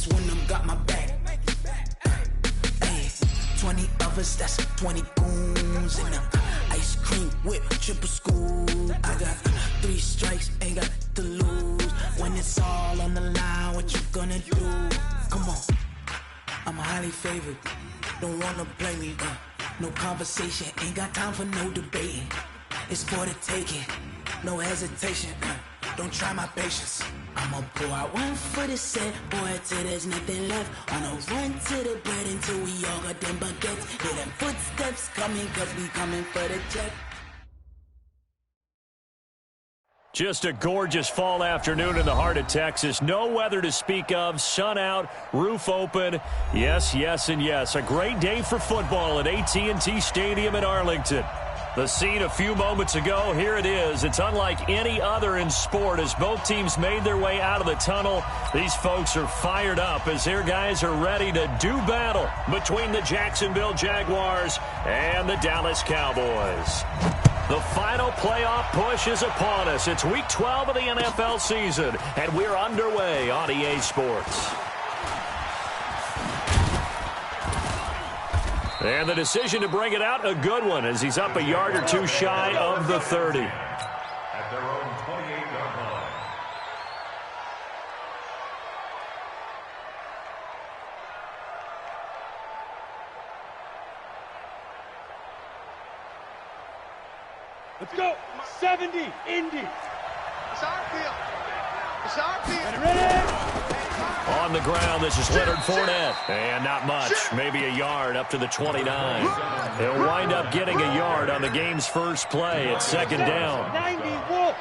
just one of them got my back. Hey, 20 of us, that's 20 goons in the ice cream whip, triple school. I got 3 strikes, ain't got to lose. When it's all on the line, what you gonna do? Come on, I'm highly favored. Don't wanna play me, no conversation, ain't got time for no debating. It's for the taking, no hesitation, don't try my patience. I'ma pour out one for the set, boy, till there's nothing left. On a run to the bread until we all got them baguettes. Hear them footsteps coming, cause we coming for the check. Just a gorgeous fall afternoon in the heart of Texas. No weather to speak of. Sun out, roof open. Yes, yes, and yes. A great day for football at AT&T Stadium in Arlington. The scene a few moments ago, here it is. It's unlike any other in sport as both teams made their way out of the tunnel. These folks are fired up as their guys are ready to do battle between the Jacksonville Jaguars and the Dallas Cowboys. The final playoff push is upon us. It's Week 12 of the NFL season, and we're underway on EA Sports. And the decision to bring it out, a good one, as he's up a yard or two shy of the 30. At their own 28-yard line. Let's go. 70, Indy. It's our field. It's our field. Ready? On the ground, this is Leonard Fournette. And not much, maybe a yard up to the 29. He'll wind up getting a yard on the game's first play at second down. 90, Wolf.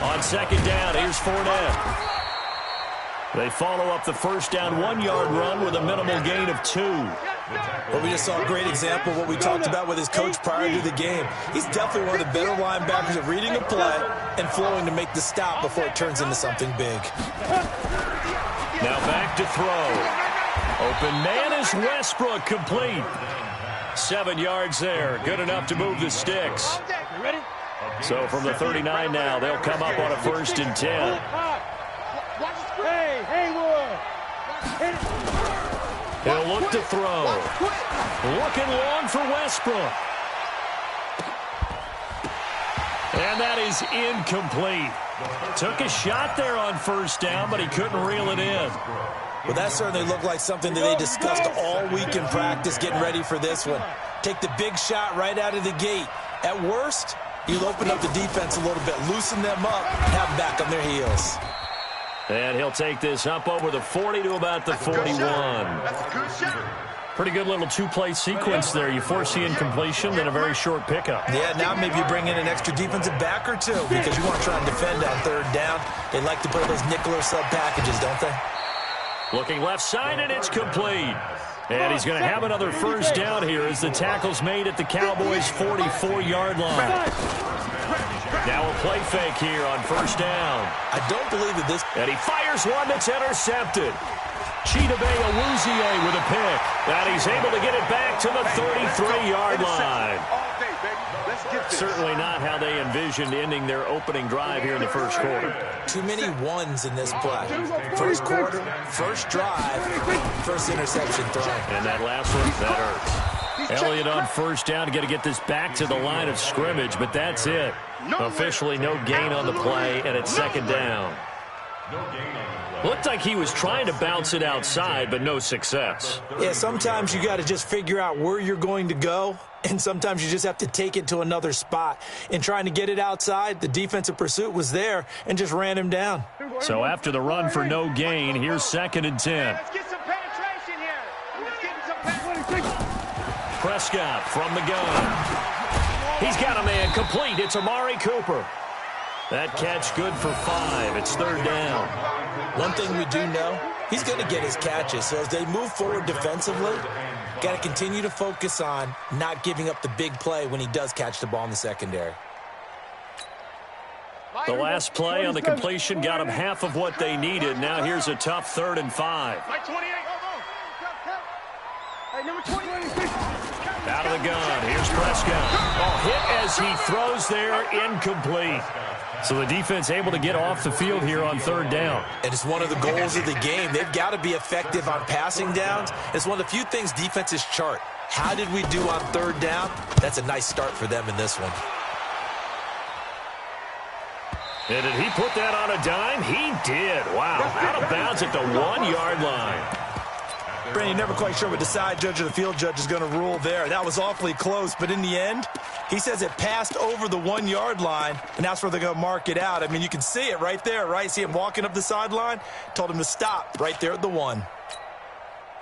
On second down, here's Fournette. They follow up the first down 1-yard run with a minimal gain of 2. Well, we just saw a great example of what we talked about with his coach prior to the game. He's definitely one of the better linebackers at reading a play and flowing to make the stop before it turns into something big. Now back to throw. Open man is Westbrook, complete. 7 yards there, good enough to move the sticks. So from the 39 now, they'll come up on a 1st and 10. Hey, Haywood. He'll look to throw. Looking long for Westbrook. And that is incomplete. Took a shot there on first down, but he couldn't reel it in. Well, that certainly looked like something that they discussed all week in practice, getting ready for this one. Take the big shot right out of the gate. At worst, you'll open up the defense a little bit, loosen them up, have them back on their heels. And he'll take this up over the 40 to about the 41. Pretty good little two-play sequence there. You force the incompletion, then a very short pickup. Yeah, now maybe you bring in an extra defensive back or two because you want to try and defend on third down. They like to play those nickel or sub packages, don't they? Looking left side, and it's complete. And he's going to have another first down here as the tackle's made at the Cowboys' 44-yard line. Now a play fake here on first down. I don't believe that this... And he fires one that's intercepted. Chidobe Awuzie with a pick. And he's able to get it back to the 33-yard line. Certainly not how they envisioned ending their opening drive here in the first quarter. Too many ones in this play. First quarter, first drive, first interception throw. And that last one, that hurts. Elliott on first down, got to get this back to the line of scrimmage, but that's it. Officially no gain on the play, and it's second down. Looked like he was trying to bounce it outside, but no success. Yeah, sometimes you got to just figure out where you're going to go, and sometimes you just have to take it to another spot. In trying to get it outside, the defensive pursuit was there and just ran him down. So after the run for no gain, here's second and 10. Let's get some penetration here. Let's get some penetration. Prescott from the gun. He's got a man complete. It's Amari Cooper. That catch good for 5. It's third down. One thing we do know, he's going to get his catches. So as they move forward defensively, got to continue to focus on not giving up the big play when he does catch the ball in the secondary. The last play on the completion got them half of what they needed. Now here's a tough 3rd and 5. Out of the gun. Here's Prescott. Oh, hit as he throws there. Incomplete. So the defense able to get off the field here on third down. And it's one of the goals of the game. They've got to be effective on passing downs. It's one of the few things defenses chart. How did we do on third down? That's a nice start for them in this one. And did he put that on a dime? He did. Wow. Out of bounds at the 1-yard line. Brandon, you're never quite sure what the side judge or the field judge is going to rule there. That was awfully close, but in the end, he says it passed over the 1-yard line, and that's where they're going to mark it out. I mean, you can see it right there, right? See him walking up the sideline? Told him to stop right there at the 1.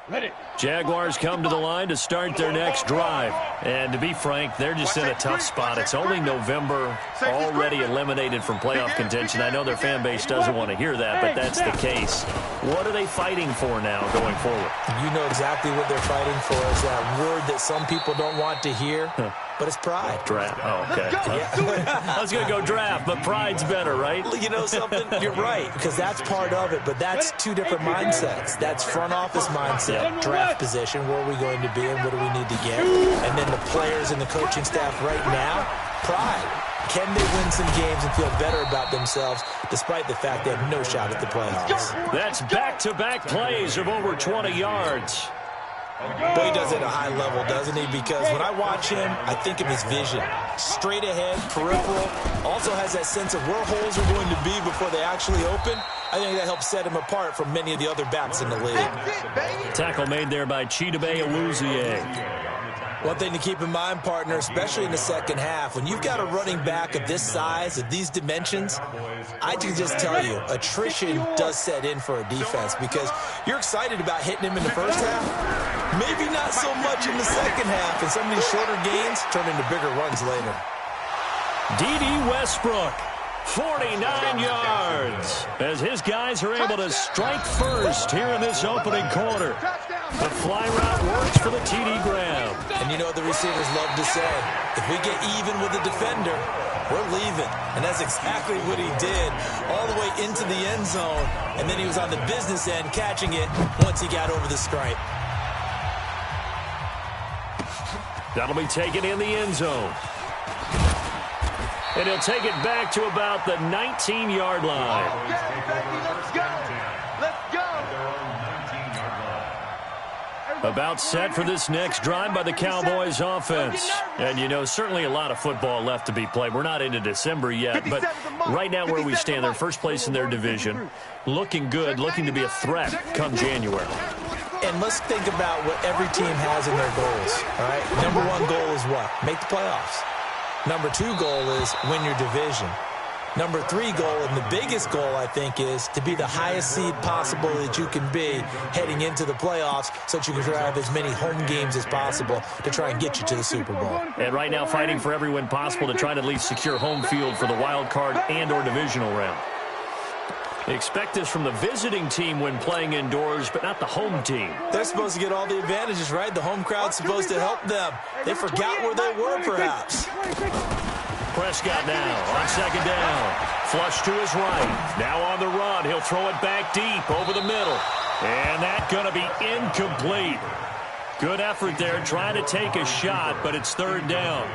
Ready. Jaguars come to the line to start their next drive. And to be frank, they're just in a tough spot. It's only November, already eliminated from playoff contention. I know their fan base doesn't want to hear that, but that's the case. What are they fighting for now going forward? You know exactly what they're fighting for. Is that word that some people don't want to hear, but it's pride. Draft. Oh, okay. I was going to go draft, but pride's better, right? You know something? You're right, because that's part of it, but that's two different mindsets. That's front office mindset, draft position, where are we going to be and what do we need to get? And then the players and the coaching staff right now, pride. Can they win some games and feel better about themselves despite the fact they have no shot at the playoffs? That's back-to-back plays of over 20 yards. Boy, he does it at a high level, doesn't he? Because when I watch him, I think of his vision. Straight ahead, peripheral. Also has that sense of where holes are going to be before they actually open. I think that helps set him apart from many of the other backs in the league. Tackle made there by Chidobe Awuzie. One thing to keep in mind, partner, especially in the second half, when you've got a running back of this size, of these dimensions, I can just tell you, attrition does set in for a defense because you're excited about hitting him in the first half, maybe not so much in the second half, and some of these shorter gains turn into bigger runs later. D.D. Westbrook, 49 yards, as his guys are able to strike first here in this opening quarter. The fly route works for the TD Graham. And you know what the receivers love to say? If we get even with the defender, we're leaving. And that's exactly what he did all the way into the end zone. And then he was on the business end catching it once he got over the stripe. That'll be taken in the end zone. And he'll take it back to about the 19-yard line. Let's go. Let's go. About set for this next drive by the Cowboys offense. And, you know, certainly a lot of football left to be played. We're not into December yet, but right now where we stand, they're first place in their division. Looking good, looking to be a threat come January. And let's think about what every team has in their goals, all right? Number one goal is what? Make the playoffs. Number two goal is win your division. Number three goal, and the biggest goal, I think, is to be the highest seed possible that you can be heading into the playoffs so that you can drive as many home games as possible to try and get you to the Super Bowl. And right now fighting for every win possible to try to at least secure home field for the wild card and or divisional round. Expect this from the visiting team when playing indoors, but not the home team. They're supposed to get all the advantages, right? The home crowd's supposed to help them. They forgot where they were, perhaps. Prescott now on second down. Flush to his right. Now on the run. He'll throw it back deep over the middle. And that's going to be incomplete. Good effort there trying to take a shot, but it's third down.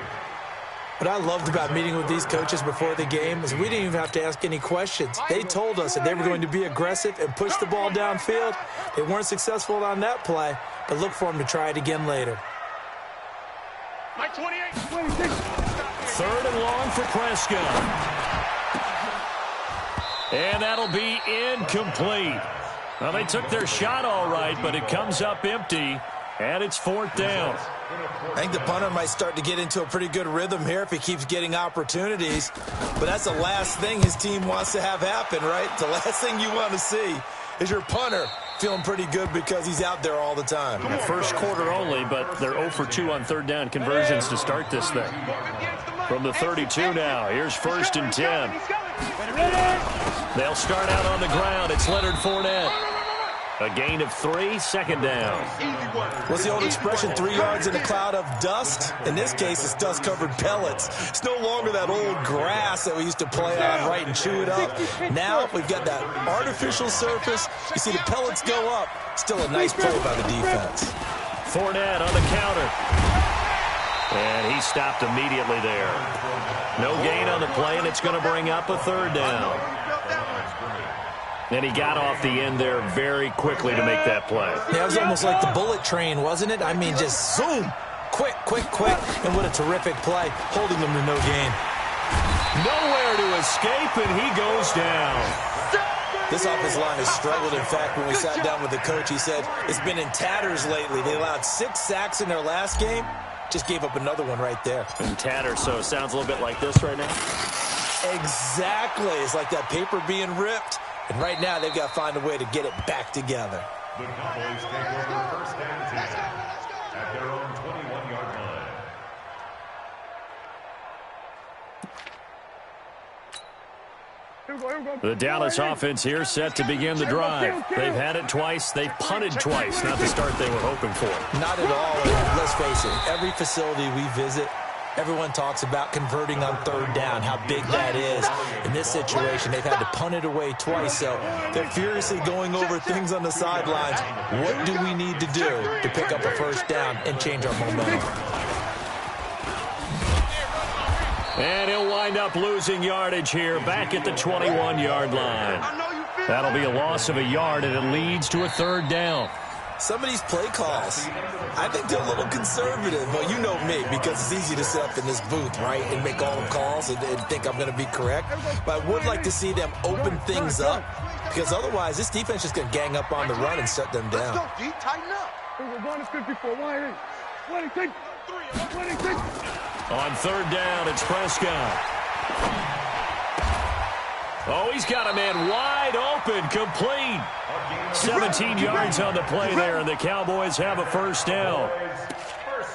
What I loved about meeting with these coaches before the game is we didn't even have to ask any questions. They told us that they were going to be aggressive and push the ball downfield. They weren't successful on that play, but look for them to try it again later. My 28. Third and long for Prescott. And that'll be incomplete. Well, they took their shot all right, but it comes up empty, and it's fourth down. I think the punter might start to get into a pretty good rhythm here if he keeps getting opportunities. But that's the last thing his team wants to have happen, right? The last thing you want to see is your punter feeling pretty good because he's out there all the time. The first quarter only, but they're 0 for 2 on third down conversions to start this thing. From the 32 now, here's 1st and 10. They'll start out on the ground. It's Leonard Fournette. A gain of 3, second down. What's the old expression, 3 yards in a cloud of dust? In this case, it's dust-covered pellets. It's no longer that old grass that we used to play on, right, and chew it up. Now we've got that artificial surface. You see the pellets go up. Still a nice play by the defense. Fournette on the counter. And he stopped immediately there. No gain on the play, and it's going to bring up a third down. And he got off the end there very quickly to make that play. Yeah, it was almost like the bullet train, wasn't it? I mean, just zoom. Quick, quick, quick. And what a terrific play, holding them to no gain. Nowhere to escape, and he goes down. This offensive line has struggled. In fact, when we sat down with the coach, he said it's been in tatters lately. They allowed 6 sacks in their last game. Just gave up another one right there. In tatters, so it sounds a little bit like this right now. Exactly. It's like that paper being ripped. And right now, they've got to find a way to get it back together. The Cowboys take over first and 10 at their own 21-yard line. The Dallas offense here set to begin the drive. They've had it twice. They've punted twice. Not the start they were hoping for. Not at all. Let's face it, every facility we visit, everyone talks about converting on third down, how big that is. In this situation, they've had to punt it away twice, so they're furiously going over things on the sidelines. What do we need to do to pick up a first down and change our momentum? And he'll wind up losing yardage here back at the 21-yard line. That'll be a loss of a yard, and it leads to a third down. Some of these play calls, I think they're a little conservative. Well, you know me, because it's easy to sit up in this booth, right, and make all the calls and think I'm going to be correct. But I would like to see them open things up, because otherwise this defense is going to gang up on the run and shut them down. Let's go, D. Tighten up. We're going to 54. 1 On third down, it's Prescott. Oh, he's got a man wide open, complete. 17 yards on the play there, and the Cowboys have a first down.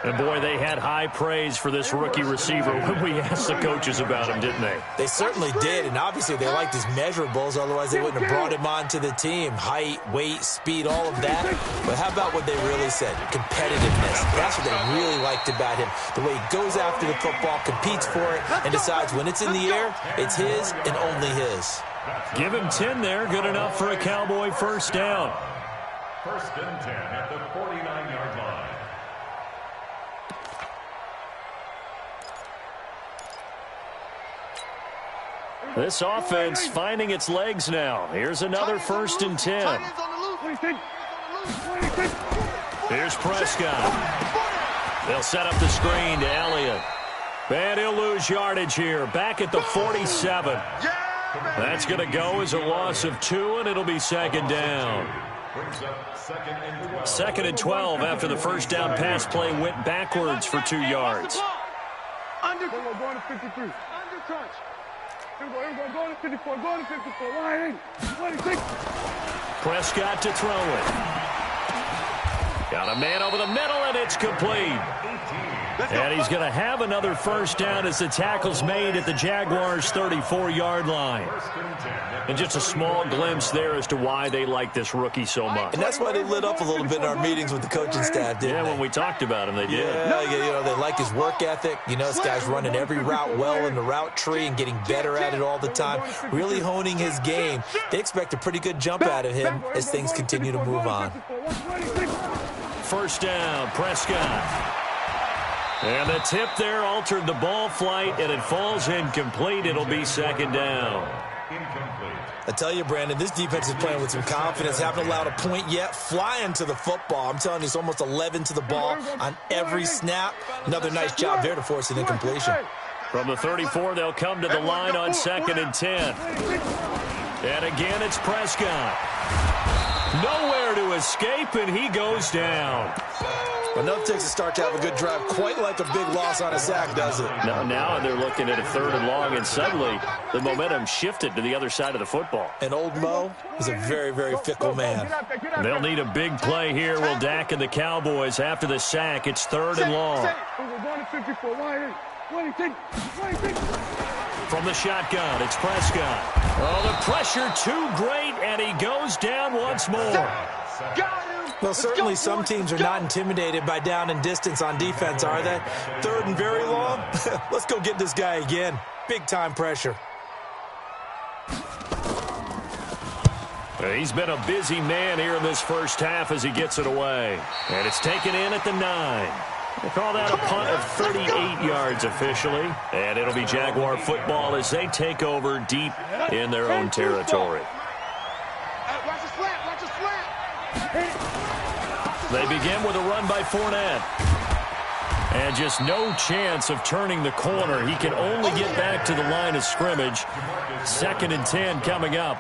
And, boy, they had high praise for this rookie receiver when we asked the coaches about him, didn't they? They certainly did, and obviously they liked his measurables. Otherwise, they wouldn't have brought him onto the team. Height, weight, speed, all of that. But how about what they really said? Competitiveness. That's what they really liked about him. The way he goes after the football, competes for it, and decides when it's in the air, it's his and only his. Give him 10 there. Good enough for a Cowboy first down. First and 10 at the 49-yard line. This offense finding its legs now. Here's another first and 10. Here's Prescott. They'll set up the screen to Elliott. And he'll lose yardage here. Back at the 47. That's going to go as a loss of 2, and it'll be second down. Second and 12 after the first down pass play went backwards for 2 yards. Under going to 53. Under touch. Going to 54. Going to 54. Prescott to throw it. Got a man over the middle, and it's complete. And he's going to have another first down as the tackle's made at the Jaguars' 34-yard line. And just a small glimpse there as to why they like this rookie so much. And that's why they lit up a little bit in our meetings with the coaching staff, didn't they? When we talked about him, they did. Yeah, you know, they like his work ethic. You know, this guy's running every route well in the route tree and getting better at it all the time, really honing his game. They expect a pretty good jump out of him as things continue to move on. First down, Prescott. And the tip there altered the ball flight, and it falls incomplete. It'll be second down. I tell you, Brandon, this defense is playing with some confidence. Haven't allowed a point yet. Flying to the football. I'm telling you, it's almost 11 to the ball on every snap. Another nice job there to force an incompletion. From the 34, they'll come to the line on second and 10. And again, it's Prescott. Nowhere to escape, and he goes down. Enough takes a start to have a good drive, quite like a big loss on a sack, does it? Now they're looking at a third and long, and suddenly the momentum shifted to the other side of the football. And old Mo is a very, very fickle man. They'll need a big play here. Will Dak and the Cowboys after the sack. It's third and long. From the shotgun, it's Prescott. Oh, the pressure too great, and he goes down once more. Well, certainly some teams are not intimidated by down and distance on defense, are they? Third and very long? Let's go get this guy again. Big-time pressure. He's been a busy man here in this first half as he gets it away. And it's taken in at the 9. They call that a punt of 38 yards officially. And it'll be Jaguar football as they take over deep in their own territory. Watch the slant. Watch the slant. They begin with a run by Fournette. And just no chance of turning the corner. He can only get back to the line of scrimmage. 2nd and 10 coming up.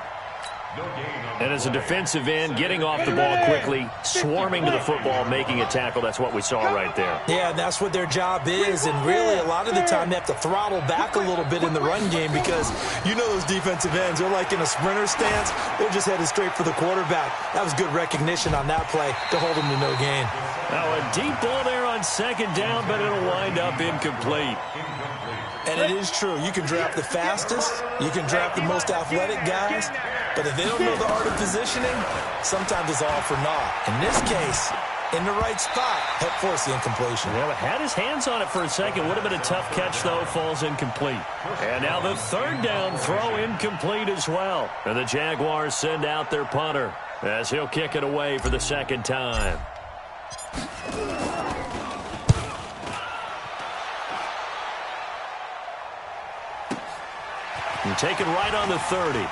And as a defensive end, getting off the ball quickly, swarming to the football, making a tackle. That's what we saw right there. Yeah, and that's what their job is. And really, a lot of the time, they have to throttle back a little bit in the run game because you know those defensive ends, they're like in a sprinter stance. They're just headed straight for the quarterback. That was good recognition on that play to hold him to no gain. Now, a deep ball there on 2nd down, but it'll wind up incomplete. And it is true. You can draft the fastest. You can draft the most athletic guys. But if they don't know the art of positioning, sometimes it's all for naught. In this case, in the right spot, helped force the incompletion. Yeah, had his hands on it for a second. Would have been a tough catch, though. Falls incomplete. And now the 3rd down throw incomplete as well. And the Jaguars send out their punter as he'll kick it away for the 2nd time. And taken right on the 30.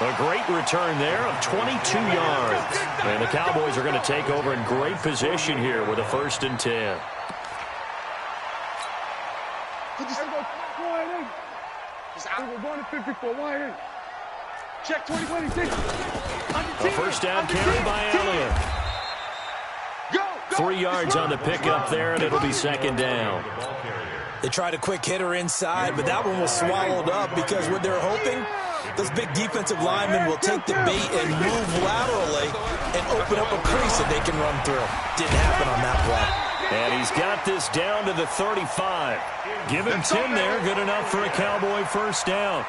A great return there of 22 yards. And the Cowboys are going to take over in great position here with a 1st and 10. We're going to 54. Wide in. Check 2026. A 1st down carry by Elliott. 3 yards on the pickup there, and it'll be 2nd down. They tried a quick hitter inside, but that one was swallowed up because what they're hoping, those big defensive linemen will take the bait and move laterally and open up a crease that they can run through. Didn't happen on that play. And he's got this down to the 35. Give him 10 there, good enough for a Cowboy 1st down.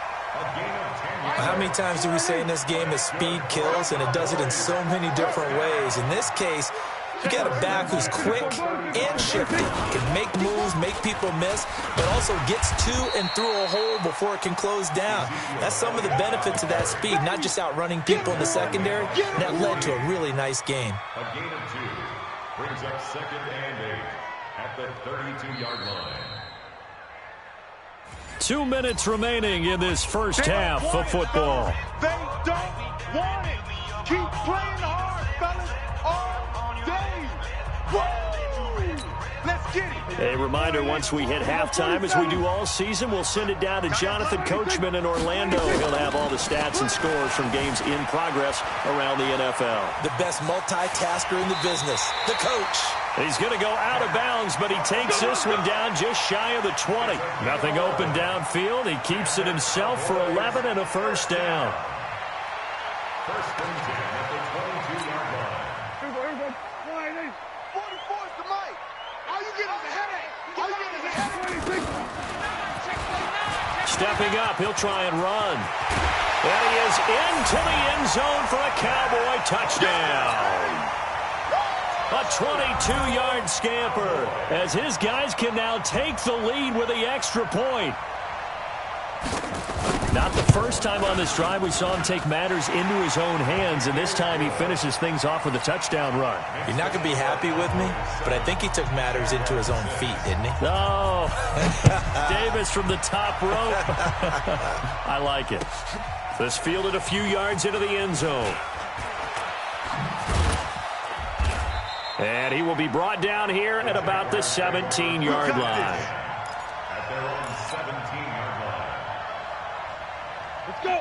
How many times do we say in this game that speed kills, and it does it in so many different ways. In this case, you got a back who's quick and shifty, can make moves, make people miss, but also gets to and through a hole before it can close down. That's some of the benefits of that speed, not just outrunning people in the secondary, and that led to a really nice gain. A gain of 2 brings up 2nd and 8 at the 32-yard line. 2 minutes remaining in this first half of football. They don't want it. Keep playing hard, fellas. All day. Woo! Let's get it. A reminder, once we hit halftime, as we do all season, we'll send it down to Jonathan Coachman in Orlando. He'll have all the stats and scores from games in progress around the NFL. The best multitasker in the business, the coach. He's going to go out of bounds, but he takes this one down just shy of the 20. Nothing open downfield. He keeps it himself for 11 and a 1st down. 1st and 10 at the 22-yard line. Here we go. Wide in. 44 is the mic. All you get is a headache. All you get is a headache. Stepping up, he'll try and run. And he is into the end zone for a Cowboy touchdown. A 22-yard scamper as his guys can now take the lead with the extra point. Not the first time on this drive we saw him take matters into his own hands, and this time he finishes things off with a touchdown run. You're not going to be happy with me, but I think he took matters into his own feet, didn't he? Oh, Davis from the top rope. I like it. This fielded a few yards into the end zone. And he will be brought down here at about the 17-yard line. At their own 17-yard line.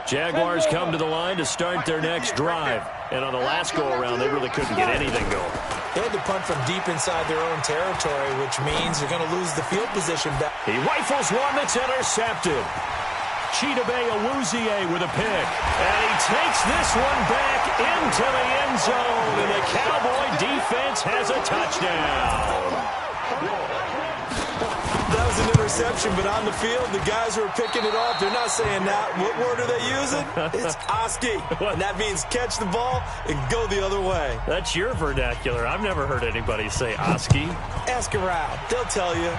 Jaguars come to the line to start their next drive. And on the last go-around, they really couldn't get anything going. They had to punt from deep inside their own territory, which means they're going to lose the field position back. He rifles one that's intercepted. Chidobe Awuzie with a pick. And he takes this one back into the end zone. And the Cowboy defense has a touchdown. That was an interception, but on the field, the guys who are picking it off, they're not saying that. What word are they using? It's Oski. And that means catch the ball and go the other way. That's your vernacular. I've never heard anybody say Oski. Ask around. They'll tell you.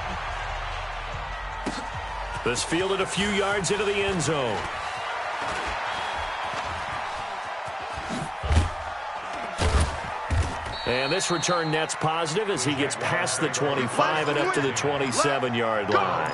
This fielded a few yards into the end zone. And this return net's positive as he gets past the 25 and up to the 27-yard line.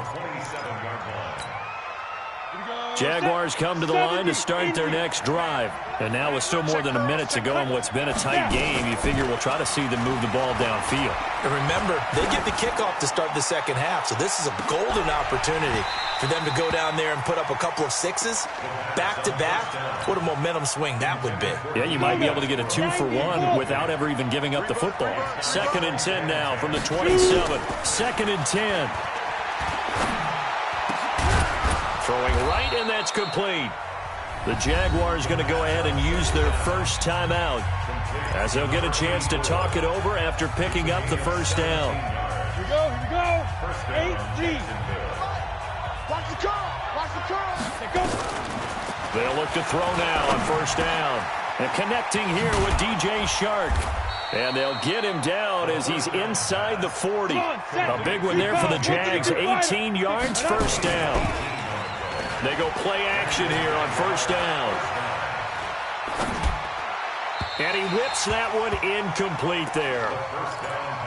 Jaguars come to the line to start their next drive. And now with still more than a minute to go in what's been a tight game, you figure we'll try to see them move the ball downfield. And remember, they get the kickoff to start the second half, so this is a golden opportunity for them to go down there and put up a couple of sixes back-to-back. What a momentum swing that would be. Yeah, you might be able to get a 2-for-1 without ever even giving up the football. 2nd and 10 now from the 27. 2nd and 10. Throwing right, and that's complete. The Jaguars going to go ahead and use their first timeout as they'll get a chance to talk it over after picking up the first down. Here we go. 8-G. Watch the curl. Watch the curl. They'll look to throw now on first down. And connecting here with DJ Shark. And they'll get him down as he's inside the 40. A big one there for the Jags. 18 yards, first down. They go play action here on first down. And he whips that one incomplete there.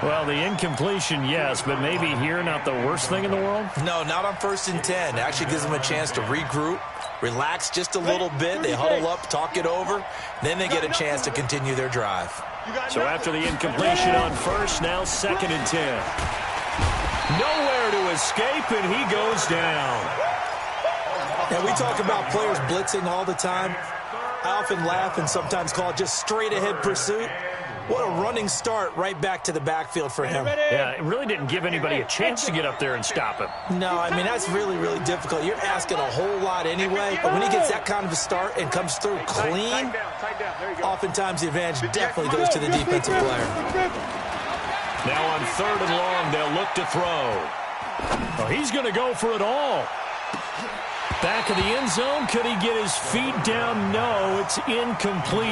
Well, the incompletion, yes, but maybe here not the worst thing in the world? No, not on 1st and 10. It actually gives them a chance to regroup, relax just a little bit. They huddle up, talk it over. Then they get a chance to continue their drive. So after the incompletion on first, now 2nd and 10. Nowhere to escape, and he goes down. Now, we talk about players blitzing all the time. I often laugh and sometimes call it just straight-ahead pursuit. What a running start right back to the backfield for him. Yeah, it really didn't give anybody a chance to get up there and stop him. No, I mean, that's really, really difficult. You're asking a whole lot anyway, but when he gets that kind of a start and comes through clean, oftentimes the advantage definitely goes to the defensive player. Now on 3rd and long, they'll look to throw. Well, he's going to go for it all. Back of the end zone. Could he get his feet down? No, it's incomplete.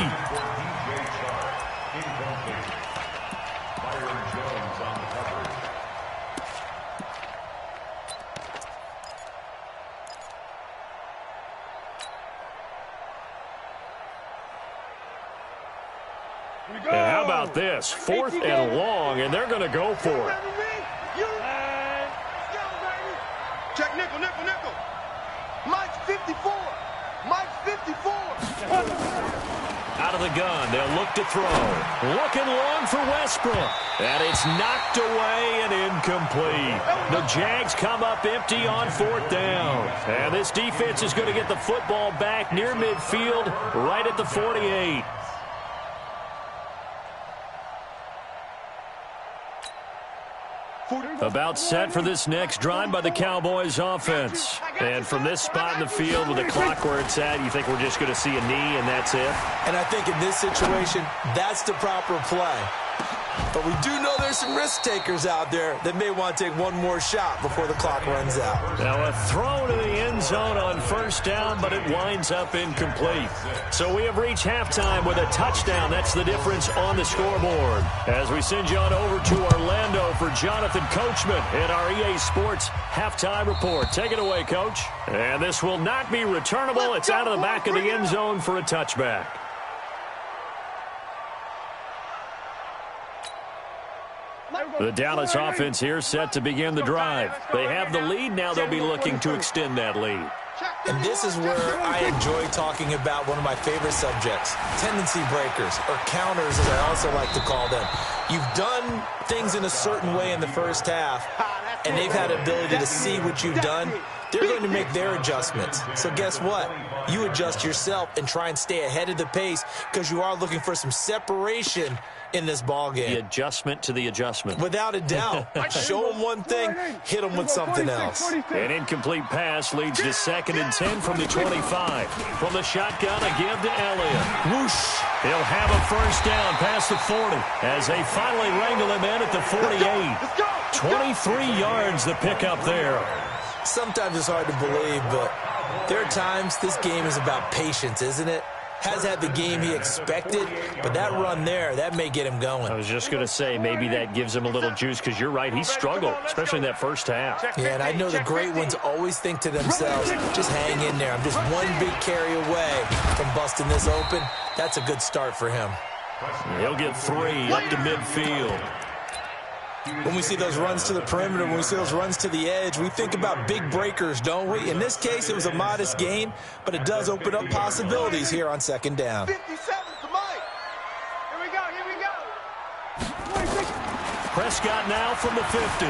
And how about this? 4th and long, and they're going to go for it. Check nickel. Mike's 54. Mike's 54. Out of the gun, they'll look to throw. Looking long for Westbrook. And it's knocked away and incomplete. The Jags come up empty on 4th down. And this defense is going to get the football back near midfield, right at the 48. About set for this next drive by the Cowboys offense. And from this spot in the field with the clock where it's at, you think we're just going to see a knee and that's it? And I think in this situation, that's the proper play. But we do know there's some risk takers out there that may want to take one more shot before the clock runs out. Now a throw to the end zone on first down, but it winds up incomplete. So we have reached halftime with a touchdown. That's the difference on the scoreboard. As we send you on over to Orlando for Jonathan Coachman in our EA Sports halftime report. Take it away, Coach. And this will not be returnable. It's out of the back of the end zone for a touchback. The Dallas offense here set to begin the drive. They have the lead. Now they'll be looking to extend that lead. And this is where I enjoy talking about one of my favorite subjects, tendency breakers, or counters as I also like to call them. You've done things in a certain way in the first half, and they've had the ability to see what you've done. They're going to make their adjustments. So guess what? You adjust yourself and try and stay ahead of the pace because you are looking for some separation in this ball game. The adjustment to the adjustment. Without a doubt. Show them one thing, hit them with something else. An incomplete pass leads to 2nd and 10 from the 25. From the shotgun, a give to Elliott. Whoosh! He'll have a first down past the 40 as they finally wrangle him in at the 48. 23 yards the pickup there. Sometimes it's hard to believe, but there are times this game is about patience, isn't it? Has had the game he expected, but that run there, that may get him going. I was just going to say, maybe that gives him a little juice, because you're right, he struggled, especially in that first half. Yeah, and I know the great ones always think to themselves, just hang in there. I'm just one big carry away from busting this open. That's a good start for him. He'll get 3 up to midfield. When we see those runs to the perimeter, when we see those runs to the edge, we think about big breakers, don't we? In this case, it was a modest gain, but it does open up possibilities here on second down. 57 to Mike. Here we go, here we go. Prescott now from the 50.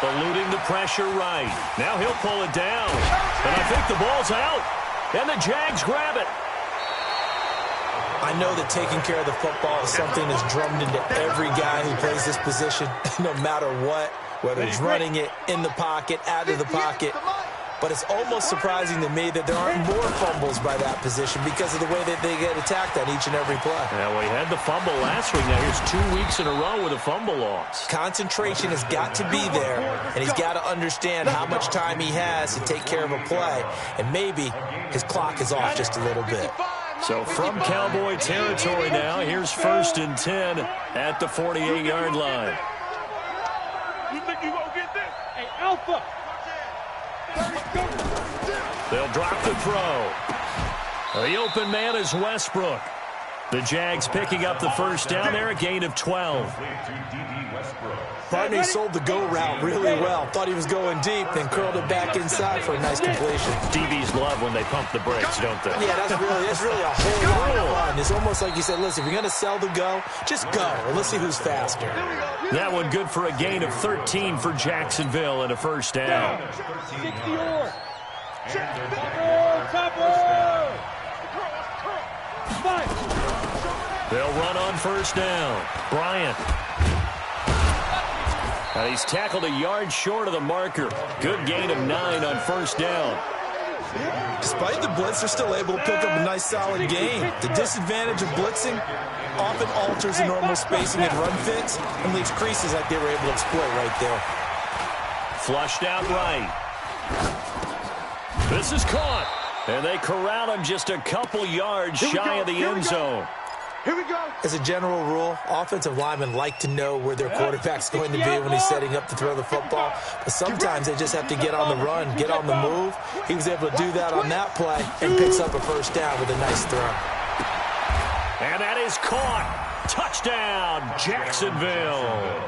Eluding the pressure right. Now he'll pull it down. And I think the ball's out. And the Jags grab it. I know that taking care of the football is something that's drummed into every guy who plays this position, no matter what, whether he's running it, in the pocket, out of the pocket. But it's almost surprising to me that there aren't more fumbles by that position because of the way that they get attacked on each and every play. Yeah, well, he had the fumble last week. Now here's 2 weeks in a row with a fumble loss. Concentration has got to be there, and he's got to understand how much time he has to take care of a play, and maybe his clock is off just a little bit. So from Cowboy territory now, here's 1st and 10 at the 48-yard line. You think you gonna get this? Hey, Alpha. They'll drop the throw. The open man is Westbrook. The Jags picking up the first down there, a gain of 12. Barney sold the go route really well. Thought he was going deep, then curled it back inside for a nice completion. DBs love when they pump the brakes, don't they? Yeah, that's really a whole lot of fun. It's almost like you said, listen, if you're going to sell the go, just go. And let's see who's faster. That one good for a gain of 13 for Jacksonville and a first down. 60-or. They'll run on first down. Bryant. Now he's tackled a yard short of the marker. Good gain of 9 on first down. Despite the blitz, they're still able to pick up a nice solid gain. The disadvantage of blitzing often alters the normal spacing and run fits and leaves creases like they were able to exploit right there. Flushed out right. This is caught. And they corral him just a couple yards shy of the end zone. Here we go. As a general rule, offensive linemen like to know where their quarterback's going to be when he's setting up to throw the football. But sometimes they just have to get on the run, get on the move. He was able to do that on that play and picks up a first down with a nice throw. And that is caught. Touchdown, Jacksonville.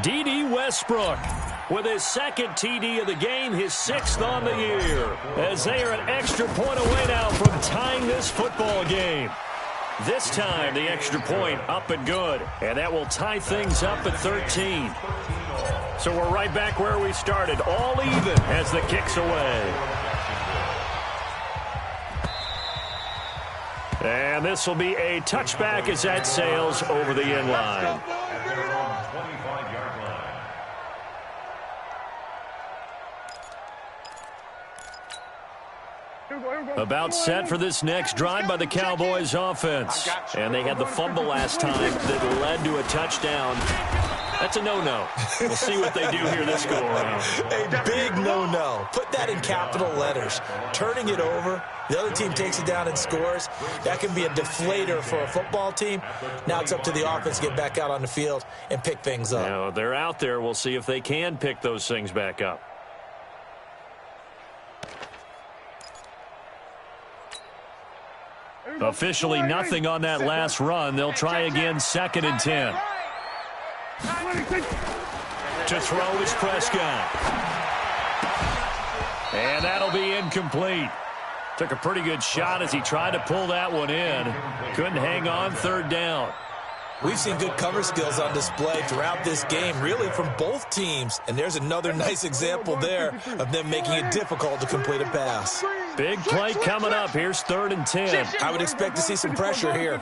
D.D. Westbrook with his 2nd TD of the game, his 6th on the year, as they are an extra point away now from tying this football game. This time, the extra point up and good, and that will tie things up at 13. So we're right back where we started, all even as the kick's away. And this will be a touchback as that sails over the end line. About set for this next drive by the Cowboys offense. And they had the fumble last time that led to a touchdown. That's a no-no. We'll see what they do here this go-around. A big no-no. Put that in capital letters. Turning it over, the other team takes it down and scores. That can be a deflator for a football team. Now it's up to the offense to get back out on the field and pick things up. Now, they're out there. We'll see if they can pick those things back up. Officially nothing on that last run. They'll try again, 2nd and 10. To throw is Prescott. And that'll be incomplete. Took a pretty good shot as he tried to pull that one in. Couldn't hang on, 3rd down. We've seen good cover skills on display throughout this game, really from both teams. And there's another nice example there of them making it difficult to complete a pass. Big play coming up. Here's 3rd and 10. I would expect to see some pressure here.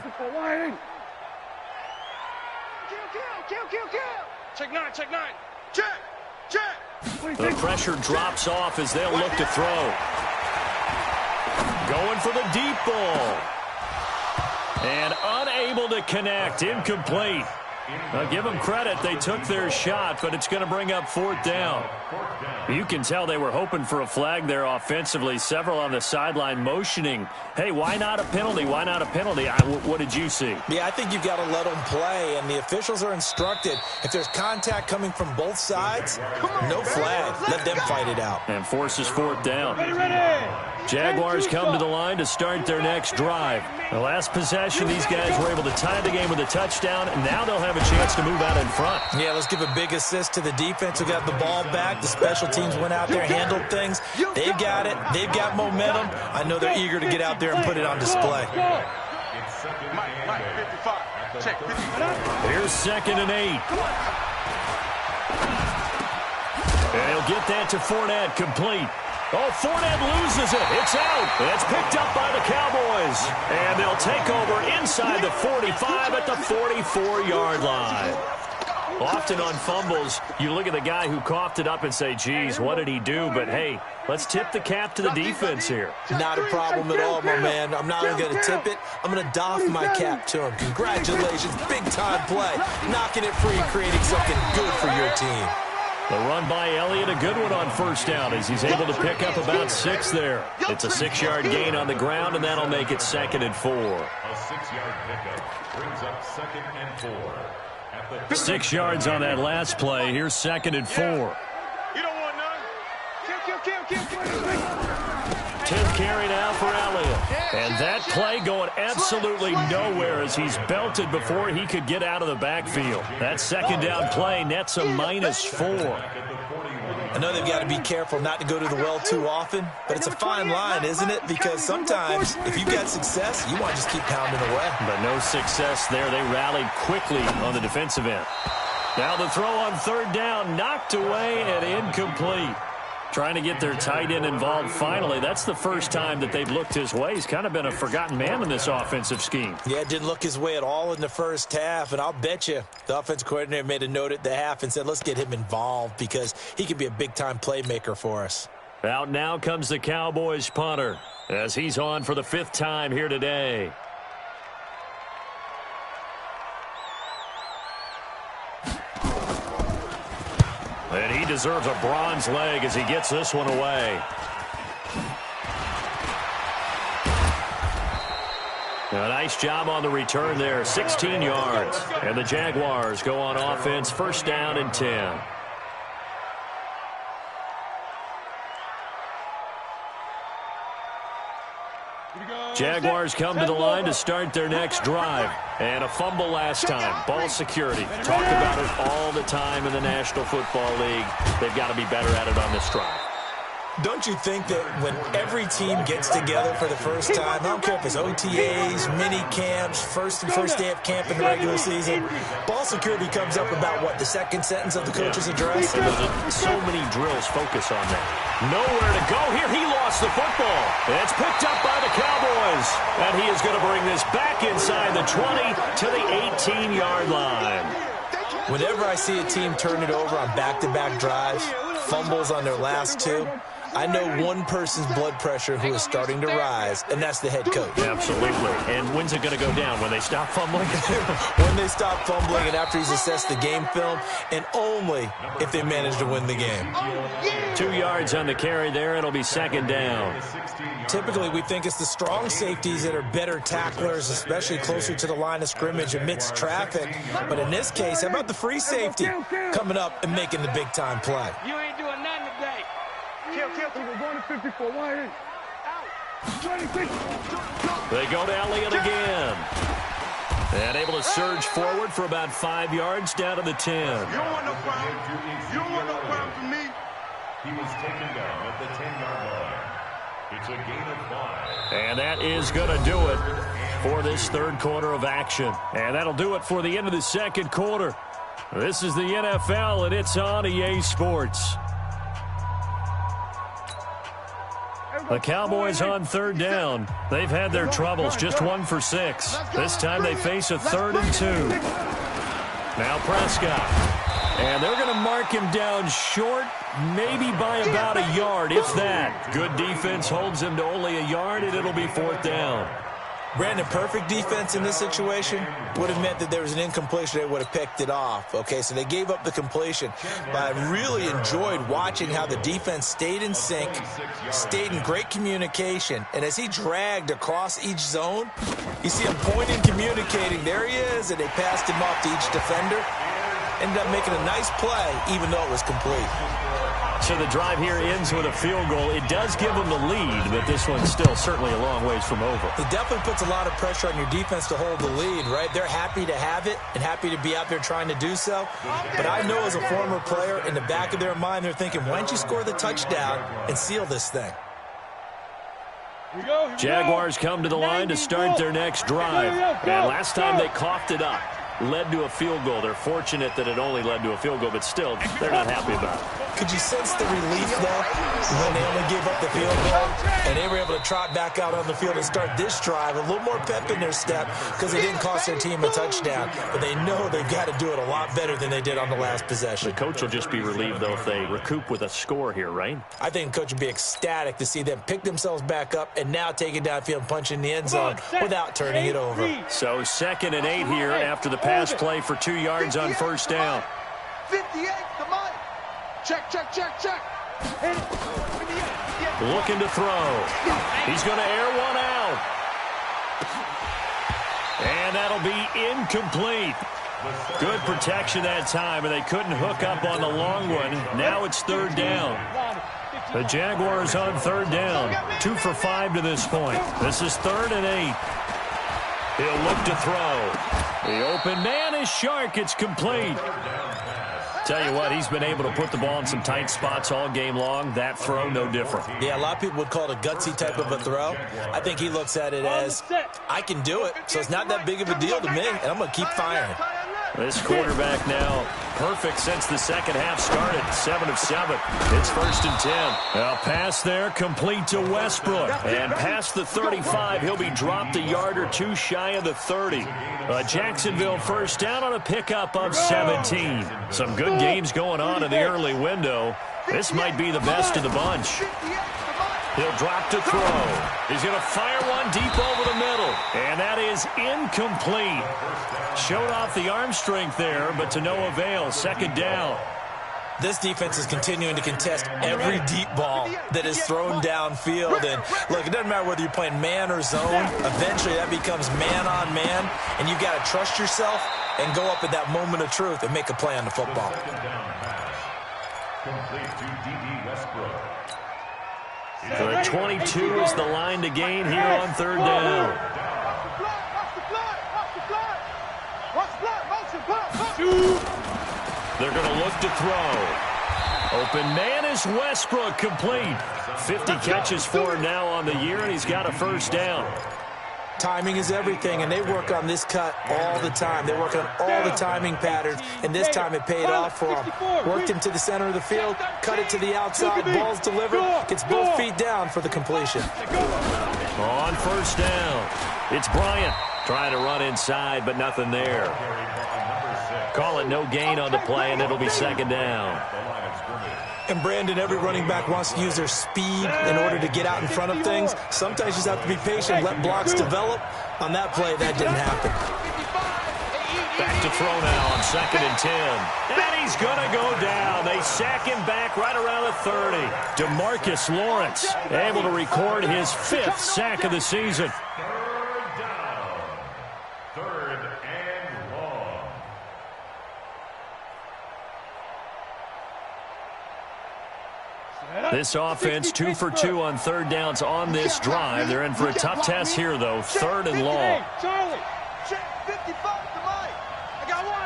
Check 9. Check. The pressure drops off as they'll look to throw. Going for the deep ball. And unable to connect. Incomplete. I'll give them credit. They took their shot, but it's going to bring up 4th down. You can tell they were hoping for a flag there offensively. Several on the sideline motioning. Hey, why not a penalty? Why not a penalty? What did you see? Yeah, I think you've got to let them play, and the officials are instructed. If there's contact coming from both sides, no flag. Let them fight it out. And forces 4th down. Jaguars come to the line to start their next drive. The last possession, these guys were able to tie the game with a touchdown, and now they'll have a chance to move out in front. Yeah, let's give a big assist to the defense who got the ball back. The special teams went out there, handled things. They've got it. They've got momentum. I know they're eager to get out there and put it on display. Here's 2nd and 8. And he'll get that to Fournette, complete. Oh, Fournette loses it. It's out. It's picked up by the Cowboys. And they'll take over inside the 45 at the 44-yard line. Often on fumbles, you look at the guy who coughed it up and say, geez, what did he do? But, hey, let's tip the cap to the defense here. Not a problem at all, my man. I'm not only going to tip it, I'm going to doff my cap to him. Congratulations, big-time play. Knocking it free, creating something good for your team. The run by Elliott, a good one on first down as he's able to pick up about 6 there. It's a 6-yard gain on the ground, and that'll make it 2nd and 4. A 6-yard pickup brings up 2nd and 4. 6 yards on that last play. Here's 2nd and 4. You don't want none. Kill. 10th carry now for Elliott. And that play going absolutely nowhere as he's belted before he could get out of the backfield. That 2nd down play nets a -4. I know they've got to be careful not to go to the well too often, but it's a fine line, isn't it? Because sometimes if you've got success, you want to just keep pounding away. But no success there. They rallied quickly on the defensive end. Now the throw on 3rd down, knocked away and incomplete. Trying to get their tight end involved finally. That's the first time that they've looked his way. He's kind of been a forgotten man in this offensive scheme. Yeah, it didn't look his way at all in the first half, and I'll bet you the offensive coordinator made a note at the half and said, let's get him involved because he could be a big-time playmaker for us. Out now comes the Cowboys punter as he's on for the 5th time here today. And he deserves a bronze leg as he gets this one away. A nice job on the return there, 16 yards. And the Jaguars go on offense, 1st down and 10. Jaguars come to the line to start their next drive. And a fumble last time. Ball security. Talk about it all the time in the National Football League. They've got to be better at it on this drive. Don't you think that when every team gets together for the first time, I don't care if it's OTAs, mini camps, first day of camp in the regular season, ball security comes up about, what, the 2nd sentence of the coach's address? So many drills focus on that. Nowhere to go here. He lost the football. It's picked up by the Cowboys. And he is going to bring this back inside the 20 to the 18-yard line. Whenever I see a team turn it over on back-to-back drives, fumbles on their last 2, I know one person's blood pressure who is starting to rise, and that's the head coach. Absolutely. And when's it going to go down? When they stop fumbling? When they stop fumbling and after he's assessed the game film, and only if they manage to win the game. 2 yards on the carry there. It'll be 2nd down. Typically, we think it's the strong safeties that are better tacklers, especially closer to the line of scrimmage amidst traffic. But in this case, how about the free safety coming up and making the big-time play? You ain't doing nothing today. Kill. We're going to 54. Why ain't? They go to Elliott again. And able to surge forward for about 5 yards down to the 10. You don't want no problem. You don't want no problem for me. He was taken down at the 10-yard line. It's a gain of 5. And that is going to do it for this 3rd quarter of action. And that'll do it for the end of the 2nd quarter. This is the NFL, and it's on EA Sports. The Cowboys on 3rd down. They've had their troubles, just 1 for 6. This time they face a 3rd and 2. Now Prescott. And they're going to mark him down short, maybe by about a yard, if that. Good defense holds him to only a yard, and it'll be 4th down. Brandon, perfect defense in this situation would have meant that there was an incompletion. They would have picked it off. Okay, so they gave up the completion. But I really enjoyed watching how the defense stayed in sync, stayed in great communication. And as he dragged across each zone, you see him pointing, communicating. There he is, and they passed him off to each defender. Ended up making a nice play, even though it was complete. So the drive here ends with a field goal. It does give them the lead, but this one's still certainly a long ways from over. It definitely puts a lot of pressure on your defense to hold the lead, right? They're happy to have it and happy to be out there trying to do so. But I know as a former player, in the back of their mind, they're thinking, why don't you score the touchdown and seal this thing? Jaguars come to the line to start their next drive. And last time they coughed it up, led to a field goal. They're fortunate that it only led to a field goal, but still, they're not happy about it. Could you sense the relief, though, when they only gave up the field goal and they were able to trot back out on the field and start this drive? A little more pep in their step because it didn't cost their team a touchdown, but they know they've got to do it a lot better than they did on the last possession. The coach will just be relieved, though, if they recoup with a score here, right? I think the coach would be ecstatic to see them pick themselves back up and now take it downfield and punch in the end zone without turning it over. So 2nd and 8 here after the pass play for 2 yards on first down. 58 to Mike. Check. Looking to throw. He's going to air one out. And that'll be incomplete. Good protection that time, and they couldn't hook up on the long one. Now it's 3rd down. The Jaguars on 3rd down. 2 for 5 to this point. This is 3rd and 8. He'll look to throw. The open man is Shark. It's complete. Tell you what, he's been able to put the ball in some tight spots all game long. That throw, no different. Yeah, a lot of people would call it a gutsy type of a throw. I think he looks at it as, I can do it, so it's not that big of a deal to me, and I'm going to keep firing. This quarterback now perfect since the second half started. 7 of 7. It's 1st and 10. A pass there complete to Westbrook. And past the 35, he'll be dropped a yard or 2 shy of the 30. A Jacksonville first down on a pickup of 17. Some good games going on in the early window. This might be the best of the bunch. He'll drop to throw. He's going to fire one deep over the middle. And that is incomplete. Showed off the arm strength there, but to no avail. 2nd down. This defense is continuing to contest every deep ball that is thrown downfield. And, look, it doesn't matter whether you're playing man or zone. Eventually, that becomes man on man. And you've got to trust yourself and go up at that moment of truth and make a play on the football. Complete to D.D. Westbrook. The 22 is the line to gain here on 3rd down. They're going to look to throw. Open man is Westbrook, complete. 50 catches for him now on the year, and he's got a first down. Timing is everything, and they work on this cut all the time. They work on all the timing patterns, and this time it paid off for him. Worked him to the center of the field, cut it to the outside, ball's delivered, gets both feet down for the completion. On first down, it's Bryant trying to run inside, but nothing there. Call it no gain on the play, and it'll be 2nd down. And, Brandon, every running back wants to use their speed in order to get out in front of things. Sometimes you just have to be patient, let blocks develop. On that play, that didn't happen. Back to throw now on 2nd and 10. And he's going to go down. They sack him back right around the 30. DeMarcus Lawrence able to record his 5th sack of the season. 3rd down. 3rd and long. This offense 2 for 2 on 3rd downs on this drive. They're in for a tough test here, though. 3rd and long. Charlie, check 55 to Mike. I got one.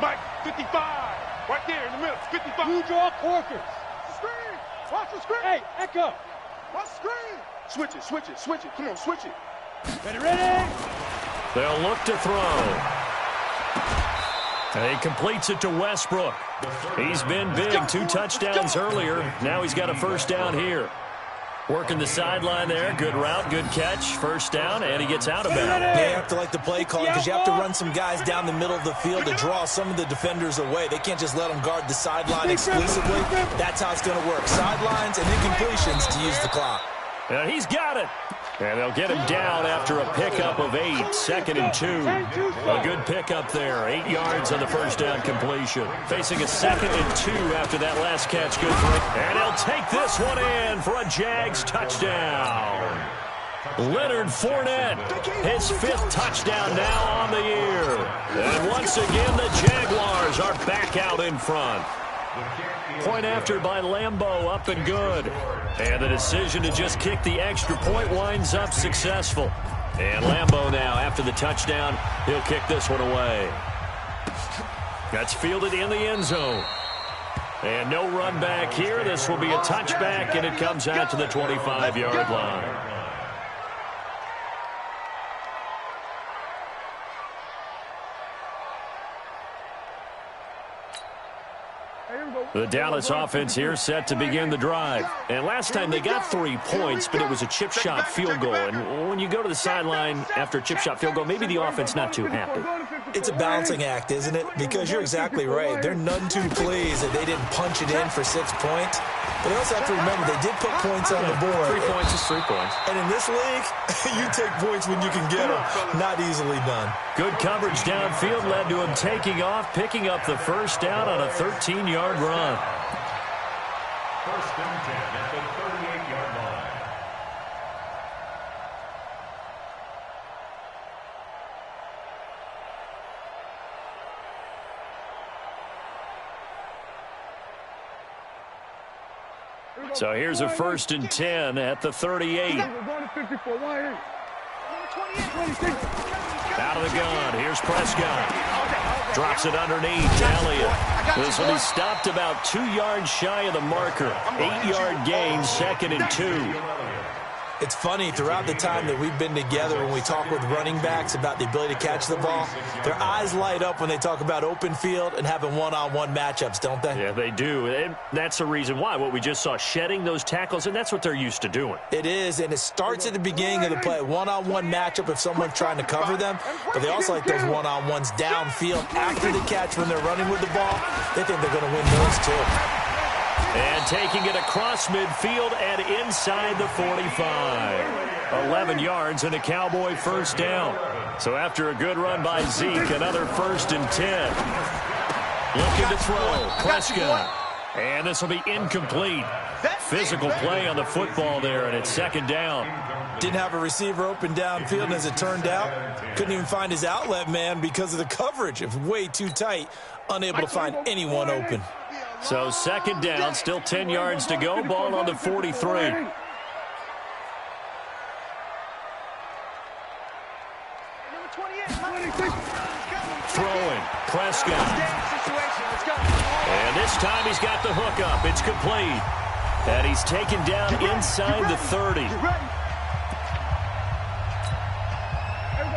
Mike, 55. Right there in the middle. 55. You draw quarters. Screen. Watch the screen. Hey, Echo. Watch the screen. Switch it. Come on, switch it. Ready? They'll look to throw. And he completes it to Westbrook. He's been big. 2 touchdowns earlier. Now he's got a first down here. Working the sideline there. Good route, good catch. First down, and he gets out of bounds. They have to like the play call because you have to run some guys down the middle of the field to draw some of the defenders away. They can't just let them guard the sideline exclusively. That's how it's going to work. Sidelines and incompletions to use the clock. And he's got it. And they'll get him down after a pickup of 8. 2nd and 2. A good pickup there. 8 yards on the first down completion. Facing a 2nd and 2 after that last catch. Good for it. And he'll take this one in for a Jags touchdown. Leonard Fournette, his 5th touchdown now on the year. And once again, the Jaguars are back out in front. The kick Point after by Lambeau, up and good. And the decision to just kick the extra point winds up successful. And Lambeau now, after the touchdown, he'll kick this one away. That's fielded in the end zone. And no run back here. This will be a touchback, and it comes out to the 25-yard line. The Dallas offense here set to begin the drive. And last time they got 3 points, but it was a chip shot field goal. And when you go to the sideline after a chip shot field goal, maybe the offense not too happy. It's a balancing act, isn't it? Because you're exactly right. They're none too pleased that they didn't punch it in for 6 points. But you also have to remember they did put points on the board. 3 points is 3 points. And in this league, you take points when you can get them. Not easily done. Good coverage downfield led to him taking off, picking up the first down on a 13-yard run. First and 10 at the 38-yard line. So here's a first and 10 at the 38. Out of the gun. Here's Prescott. Drops it underneath. Elliott. This will be stopped about 2 yards shy of the marker. 8-yard gain, 2nd and 2. It's funny, throughout the time that we've been together, when we talk with running backs about the ability to catch the ball, their eyes light up when they talk about open field and having one-on-one matchups, don't they? Yeah, they do. And that's the reason why. What we just saw, shedding those tackles, and that's what they're used to doing. It is, and it starts at the beginning of the play. One-on-one matchup if someone's trying to cover them, but they also like those one-on-ones downfield after the catch when they're running with the ball. They think they're going to win those too. And taking it across midfield and inside the 45. 11 yards and a Cowboy first down. So after a good run by Zeke, another first and 10. Looking to throw. Prescott. And this will be incomplete. Physical play on the football there, and it's 2nd down. Didn't have a receiver open downfield, and as it turned out, couldn't even find his outlet man because of the coverage. It was way too tight, unable to find anyone open. So 2nd down, still 10 yards to go. Ball on the 43. Throwing. Prescott. And this time he's got the hook up. It's complete. And he's taken down inside the 30.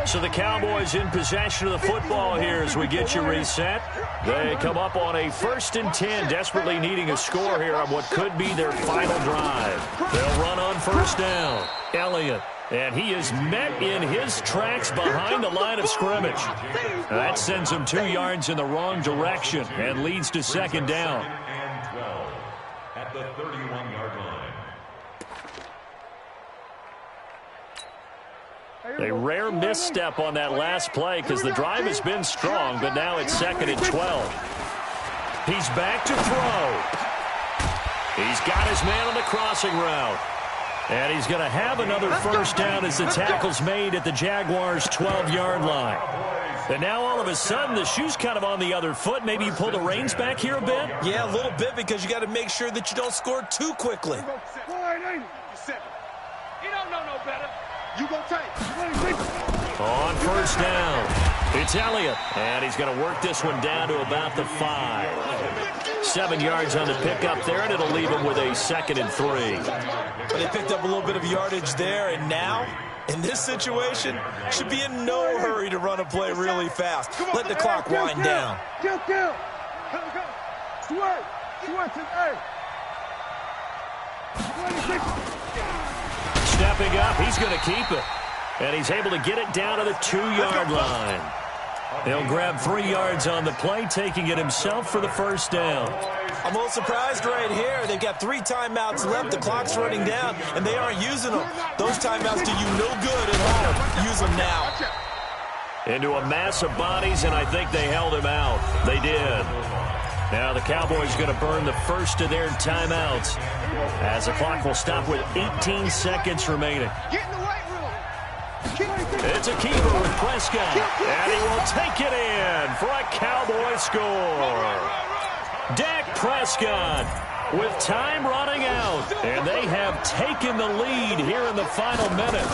So the Cowboys in possession of the football here as we get you reset. They come up on a 1st and 10, desperately needing a score here on what could be their final drive. They'll run on 1st down. Elliott. And he is met in his tracks behind the line of scrimmage. That sends him 2 yards in the wrong direction and leads to 2nd down. And 12 at the 31-yard line. A rare misstep on that last play because the drive has been strong, but now it's 2nd and 12. He's back to throw. He's got his man on the crossing route. And he's going to have another first down as the tackle's made at the Jaguars' 12-yard line. And now all of a sudden the shoe's kind of on the other foot. Maybe you pull the reins back here a bit? Yeah, a little bit because you got to make sure that you don't score too quickly. You don't know no better. You go tight. On 1st down, it's Elliott. And he's going to work this one down to about the 5. 7 yards on the pickup there, and it'll leave him with a 2nd and 3. But they picked up a little bit of yardage there, and now, in this situation, should be in no hurry to run a play really fast. Let the clock wind down. Get down. Sweat. Stepping up, he's going to keep it. And he's able to get it down to the 2-yard line. He'll grab 3 yards on the play, taking it himself for the first down. I'm a little surprised right here. They've got 3 timeouts left. The clock's running down, and they aren't using them. Those timeouts do you no good at home. Use them now. Into a mass of bodies, and I think they held him out. They did. Now the Cowboys going to burn the first of their timeouts as the clock will stop with 18 seconds remaining. Get in the weight room. It's a keeper with Prescott, and he will take it in for a Cowboy score. Dak Prescott with time running out, and they have taken the lead here in the final minute.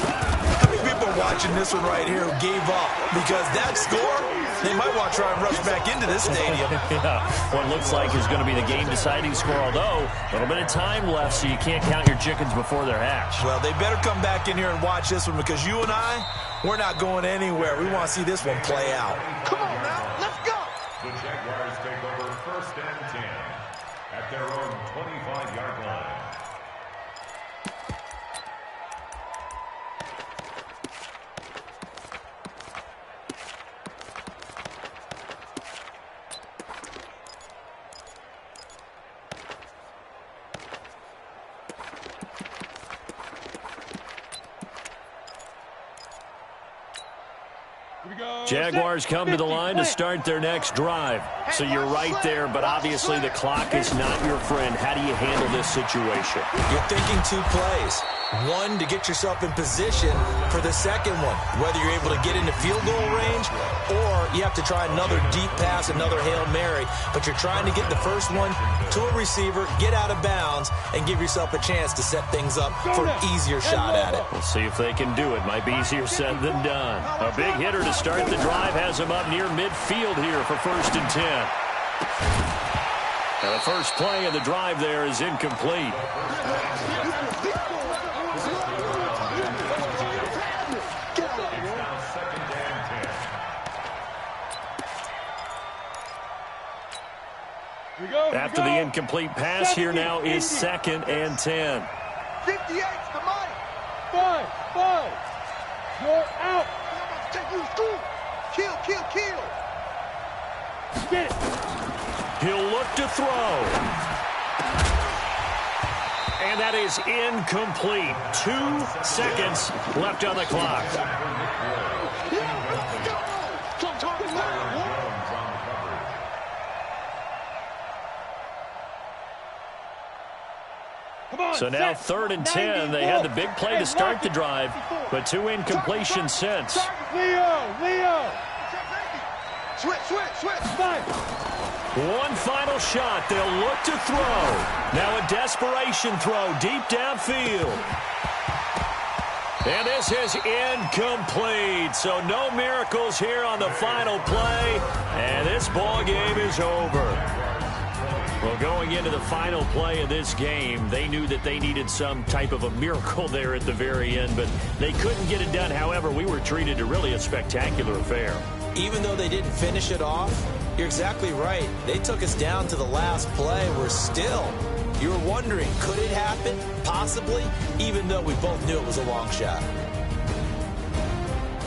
How many people are watching this one right here who gave up? Because that score, they might want to try and rush back into this stadium. Yeah, what looks like is going to be the game-deciding score, although a little bit of time left, so you can't count your chickens before they're hatched. Well, they better come back in here and watch this one, because you and I, we're not going anywhere. We want to see this one play out. Come on now, let's go. The Jaguars take over 1st and 10 at their own 25-yard line. Jaguars come to the line to start their next drive. So you're right there, but obviously the clock is not your friend. How do you handle this situation? You're thinking 2 plays. One, to get yourself in position for the second one, whether you're able to get into field goal range or you have to try another deep pass, another Hail Mary. But you're trying to get the first one to a receiver, get out of bounds, and give yourself a chance to set things up for an easier shot at it. We'll see if they can do it. Might be easier said than done. A big hitter to start the drive has him up near midfield here for 1st and 10. Now the first play of the drive there is incomplete. After the incomplete pass, here now is 2nd and 10. 58's the money. 5. You're out. Take you through. Kill. Get it. He'll look to throw. And that is incomplete. 2 seconds left on the clock. So now 3rd and 10. They had the big play to start the drive, but 2 incompletions since. Leo. Switch. One final shot. They'll look to throw. Now a desperation throw deep downfield. And this is incomplete. So no miracles here on the final play. And this ball game is over. Well, going into the final play of this game, they knew that they needed some type of a miracle there at the very end, but they couldn't get it done. However, we were treated to really a spectacular affair. Even though they didn't finish it off, you're exactly right. They took us down to the last play. We're still, you were wondering, could it happen? Possibly, even though we both knew it was a long shot.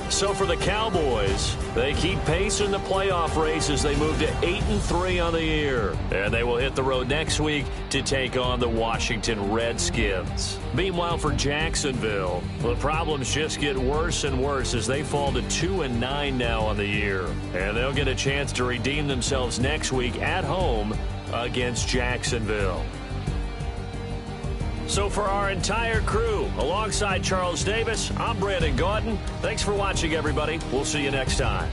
So for the Cowboys, they keep pace in the playoff race as they move to 8-3 on the year. And they will hit the road next week to take on the Washington Redskins. Meanwhile, for Jacksonville, the problems just get worse and worse as they fall to 2-9 now on the year. And they'll get a chance to redeem themselves next week at home against Jacksonville. So for our entire crew, alongside Charles Davis, I'm Brandon Gaudin. Thanks for watching, everybody. We'll see you next time.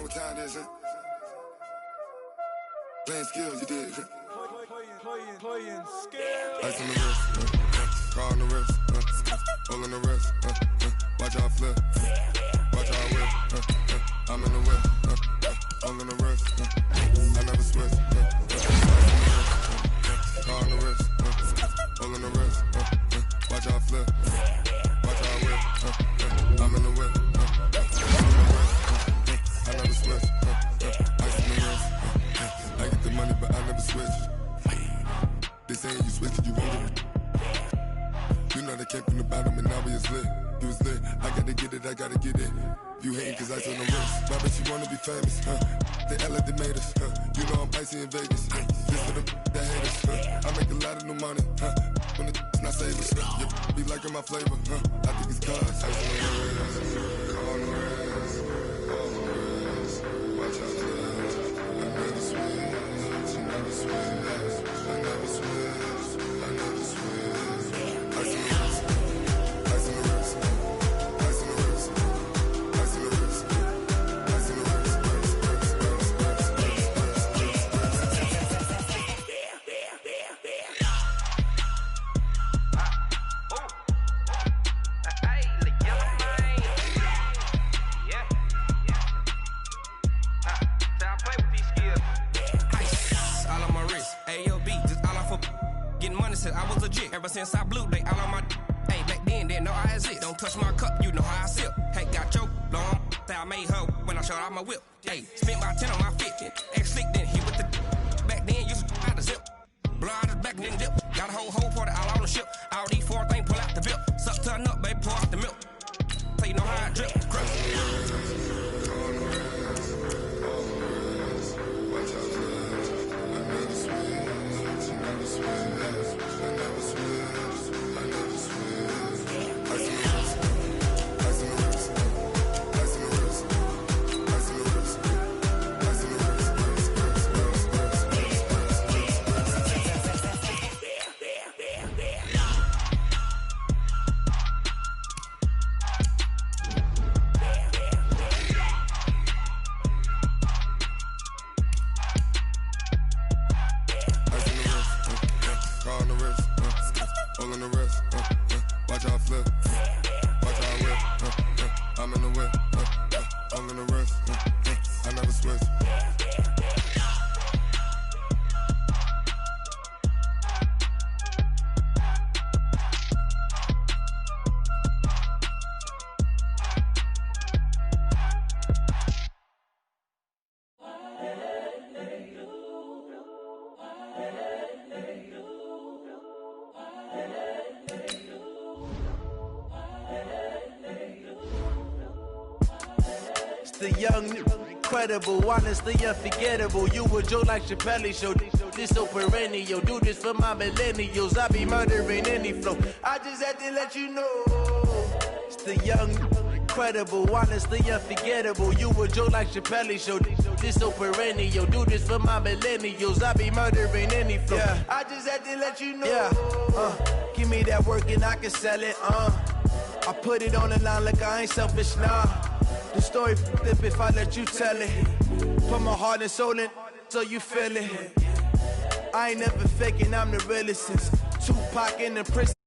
know what time it is, huh? Playing skills, you did. Playing skills. Ice on the wrist, car on the wrist, hole in the wrist, watch how I flip, watch how I whip, I'm in the whip, hole in the wrist, I never switch, car on the wrist, hole in the wrist, watch how I flip, watch how I whip, I'm in the whip, I never switch, ice on the wrist, I get the money but I never switch. They saying you switch it, you want it. You know they came from the bottom and now we is lit. You was lit, I gotta get it, I gotta get it. You hating cause ice on the wrist. My bitch, you wanna be famous, They act like they made us, You know I'm icy in Vegas, This for the that hate us, I make a lot of new money, When it's not savers, Be liking my flavor, I think it's cause ice on the wrist, on the wrist, on the wrist. Watch out, I never switch, I never switch. I never switch, I never switch. Ice in the wrist, ice in the wrist, ice in the wrist, ice in the wrist, ice in the wrist, I was legit ever since I blew they all on my hey back then didn't know I exist. Don't touch my cup, you know how I sip. Hey, got choked long that I made her when I showed out my whip. Hey, spent about 10 on my fit. Ex slick then he with the back then used to out the zip. Blow out his back then dip. Got a whole party all on the ship. All these four things pull out the bip. Suck turn up, baby, pour out the milk. So you know how I drip. The young, incredible, honestly unforgettable. You a Joe like Chappelle show. This so perennial. Do this for my millennials. I be murdering any flow. I just had to let you know. It's the young, incredible, honestly unforgettable. You a Joe like Chappelle show. This so perennial. Do this for my millennials. I be murdering any flow. Yeah. I just had to let you know. Yeah. Give me that work and I can sell it. I put it on the line like I ain't selfish, nah. The story flip if I let you tell it. Put my heart and soul in so you feel it. I ain't never faking, I'm the realest since Tupac in the prison.